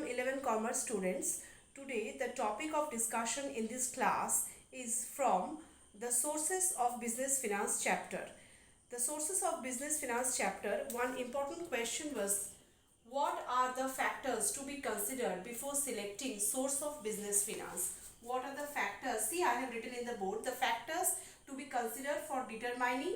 11 Commerce students. Today the topic of discussion in this class is from the Sources of Business Finance chapter. The Sources of Business Finance chapter, one important question was, what are the factors to be considered before selecting source of business finance? What are the factors? See, I have written in the board the factors to be considered for determining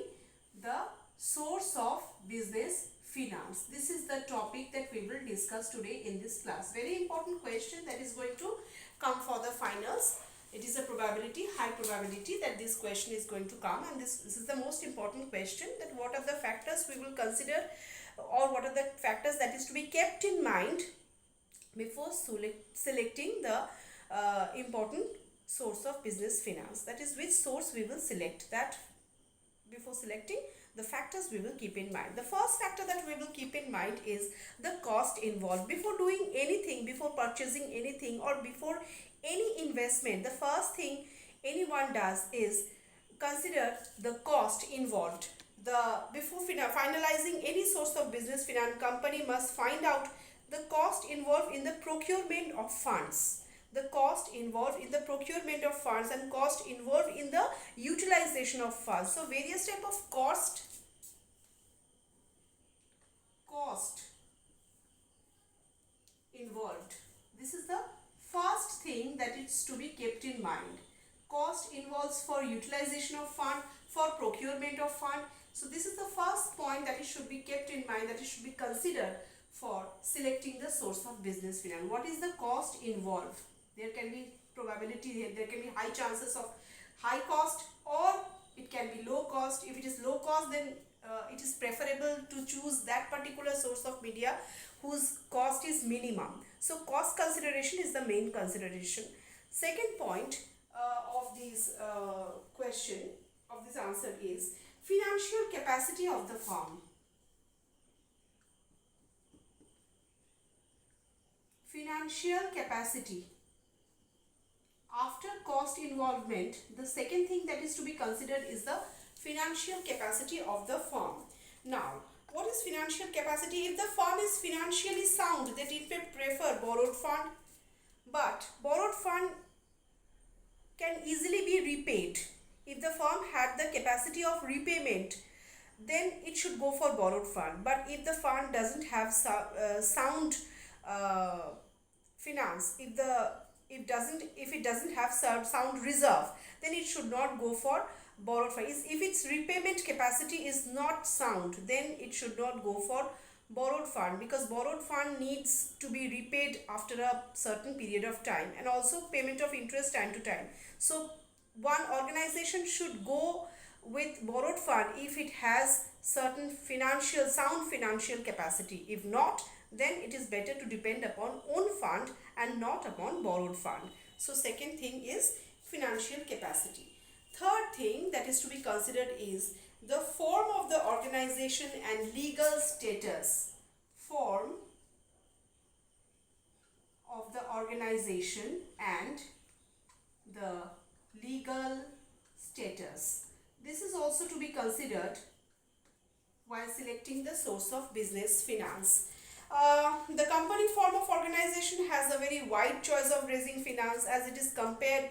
the source of business finance. This is the topic that we will discuss today in this class. Very important question that is going to come for the finals. It is a probability, high probability that this question is going to come, and this is the most important question, that what are the factors we will consider, or what are the factors that is to be kept in mind before selecting the important source of business finance. That is, which source we will select. That before selecting, the factors we will keep in mind. The first factor that we will keep in mind is the cost involved. Before doing anything, before purchasing anything, or before any investment, the first thing anyone does is consider the cost involved. Before finalizing any source of business finance, company must find out the cost involved in the procurement of funds, the cost involved in the procurement of funds, and cost involved in the utilization of funds. So various type of cost involved. This is the first thing that is to be kept in mind. Cost involves for utilization of fund, for procurement of fund. So this is the first point that it should be kept in mind, that it should be considered for selecting the source of business finance. What is the cost involved? There can be probability, there can be high chances of high cost, or it can be low cost. If it is low cost, then it is preferable to choose that particular source of media whose cost is minimum. So cost consideration is the main consideration. Second point of this question, of this answer, is financial capacity of the firm. Financial capacity. After cost involvement, the second thing that is to be considered is the financial capacity of the firm. Now, what is financial capacity? If the firm is financially sound, that it may prefer borrowed fund, but borrowed fund can easily be repaid. If the firm had the capacity of repayment, then it should go for borrowed fund. But if the fund doesn't have sound finance, if it doesn't have sound reserve, then it should not go for borrowed fund. If its repayment capacity is not sound, then it should not go for borrowed fund, because borrowed fund needs to be repaid after a certain period of time, and also payment of interest time to time. So one organization should go with borrowed fund if it has certain sound financial capacity. If not, then it is better to depend upon own fund and not upon borrowed fund. So second thing is financial capacity. Third thing that is to be considered is the form of the organization and legal status. Form of the organization and the legal status. This is also to be considered while selecting the source of business finance. The company form of organization has a very wide choice of raising finance, as it is compared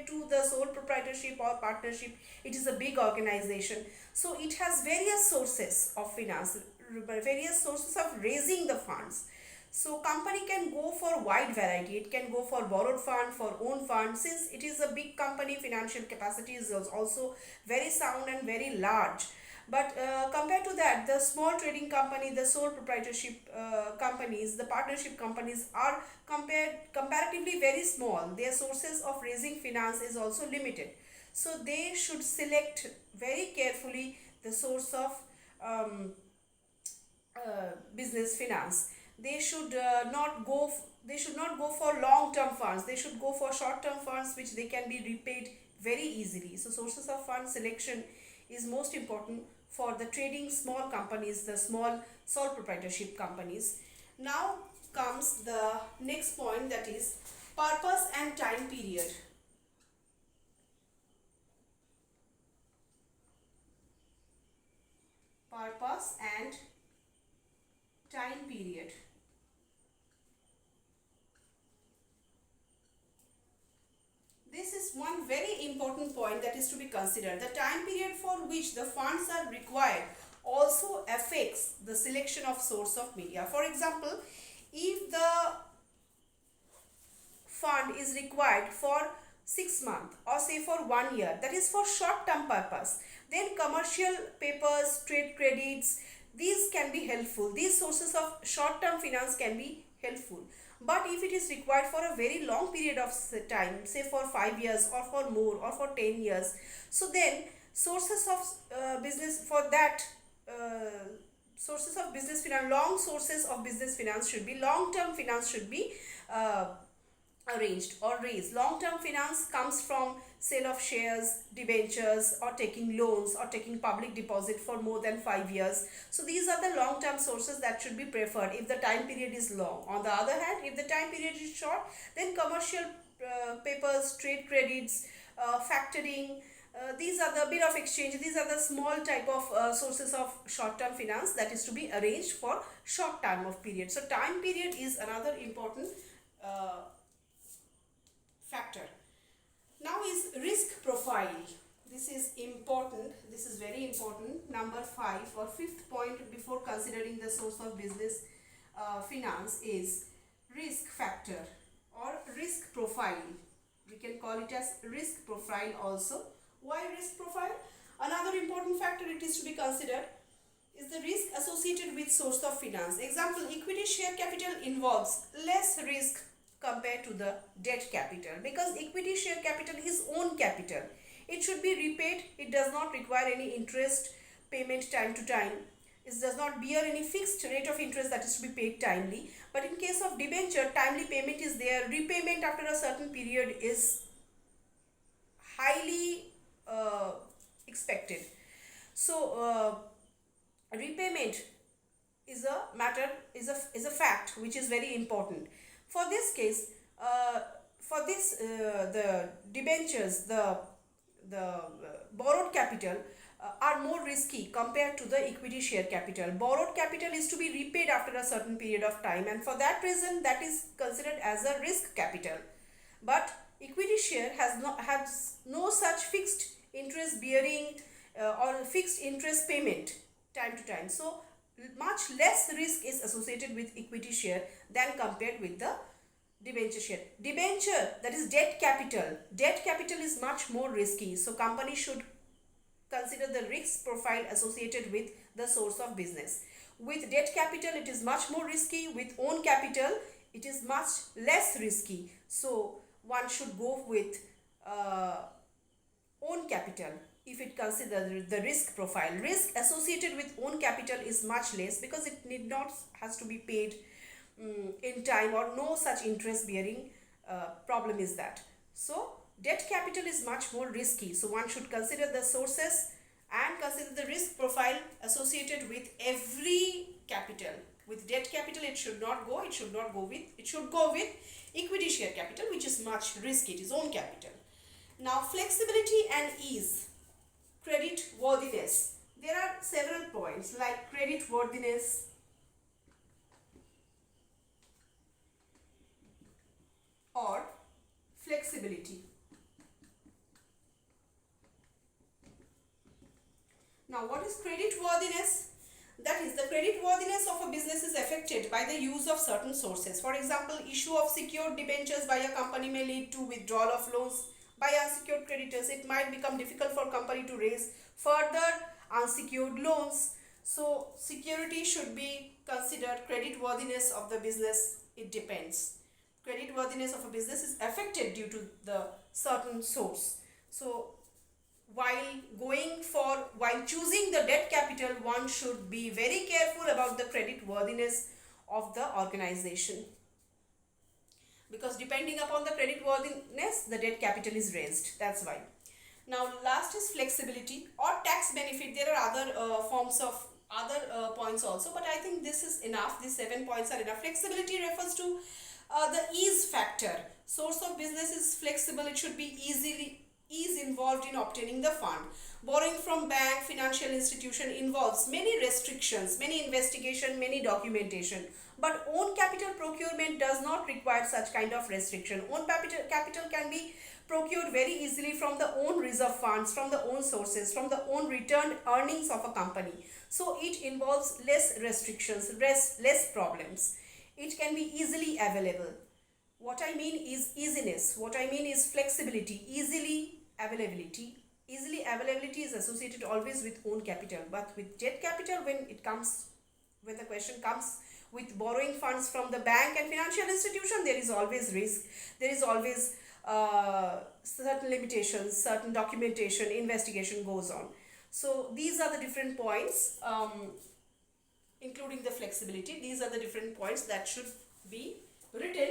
to the sole proprietorship or partnership. It is a big organization, so it has various sources of finance, various sources of raising the funds. So company can go for wide variety. It can go for borrowed fund, for own fund. Since it is a big company, financial capacity is also very sound and very large. But compared to that, the small trading company, the sole proprietorship companies, the partnership companies are comparatively very small. Their sources of raising finance is also limited. So they should select very carefully the source of business finance. They should not go for long-term funds. They should go for short-term funds which they can be repaid very easily. So sources of fund selection is most important for the trading small companies, the small sole proprietorship companies. Now comes the next point, that is purpose and time period. Purpose and time period. one very important point that is to be considered. The time period for which the funds are required also affects the selection of source of media. For example, if the fund is required for 6 months or say for 1 year, that is for short term purpose, then commercial papers, trade credits, these can be helpful. These sources of short term finance can be helpful. But if it is required for a very long period of time, say for 5 years or for more or for 10 years, so then sources of business for that sources of business finance, long sources of business finance should be, long term finance should be uh, arranged or raised. Long term finance comes from sale of shares, debentures, or taking loans or taking public deposit for more than 5 years. So these are the long term sources that should be preferred if the time period is long. On the other hand, if the time period is short, then commercial papers, trade credits, factoring, these are the bill of exchange, these are the small type of sources of short term finance that is to be arranged for short time of period. So time period is another important factor. Now is risk profile. This is important. This is very important. Number 5 or 5th point before considering the source of business finance is risk factor or risk profile. We can call it as risk profile also. Why risk profile? Another important factor it is to be considered is the risk associated with source of finance. Example, equity share capital involves less risk compared to the debt capital, because equity share capital is own capital. It should be repaid. It does not require any interest payment time to time. It does not bear any fixed rate of interest that is to be paid timely. But in case of debenture, timely payment is there. Repayment after a certain period is highly expected. So repayment is a matter, is a fact which is very important. For this case, the debentures, the borrowed capital are more risky compared to the equity share capital. Borrowed capital is to be repaid after a certain period of time, and for that reason that is considered as a risk capital. But equity share has no such fixed interest bearing or fixed interest payment time to time. So much less risk is associated with equity share than compared with the debenture share. Debenture, that is debt capital. Debt capital is much more risky. So company should consider the risk profile associated with the source of business. With debt capital, it is much more risky. With own capital, it is much less risky. So one should go with own capital if it considers the risk profile. Risk associated with own capital is much less because it need not has to be paid in time, or no such interest bearing problem is that. So debt capital is much more risky. So one should consider the sources and consider the risk profile associated with every capital. With debt capital it should go with equity share capital, which is much risky. It is own capital. Now flexibility and ease. Credit worthiness. There are several points like credit worthiness, or flexibility. Now what is credit worthiness? That is, the credit worthiness of a business is affected by the use of certain sources. For example, issue of secured debentures by a company may lead to withdrawal of loans by unsecured creditors. It might become difficult for company to raise further unsecured loans. So security should be considered. Credit worthiness of the business, it depends. Credit worthiness of a business is affected due to the certain source. So while choosing the debt capital, one should be very careful about the credit worthiness of the organization, because depending upon the credit worthiness, the debt capital is raised. That's why. Now last is flexibility or tax benefit. There are other forms of other points also, but I think this is enough. These 7 points are enough. Flexibility refers to the ease factor. Source of business is flexible. It should be is involved in obtaining the fund. Borrowing from bank, financial institution involves many restrictions, many investigation, many documentation. But own capital procurement does not require such kind of restriction. Own capital can be procured very easily from the own reserve funds, from the own sources, from the own returned earnings of a company. So it involves less restrictions, less problems. It can be easily available. What I mean is easiness. What I mean is flexibility, availability. Easily availability is associated always with own capital, but with debt capital, when the question comes with borrowing funds from the bank and financial institution, there is always risk. There is always certain limitations, certain documentation, investigation goes on. So these are the different points, including the flexibility. These are the different points that should be written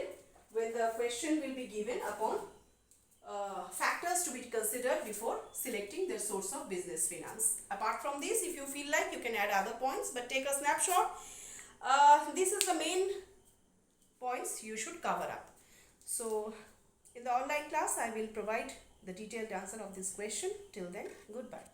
when the question will be given upon factors to be considered before selecting the source of business finance. Apart from this, if you feel like, you can add other points, but take a snapshot. This is the main points you should cover up. So in the online class, I will provide the detailed answer of this question. Till then, goodbye.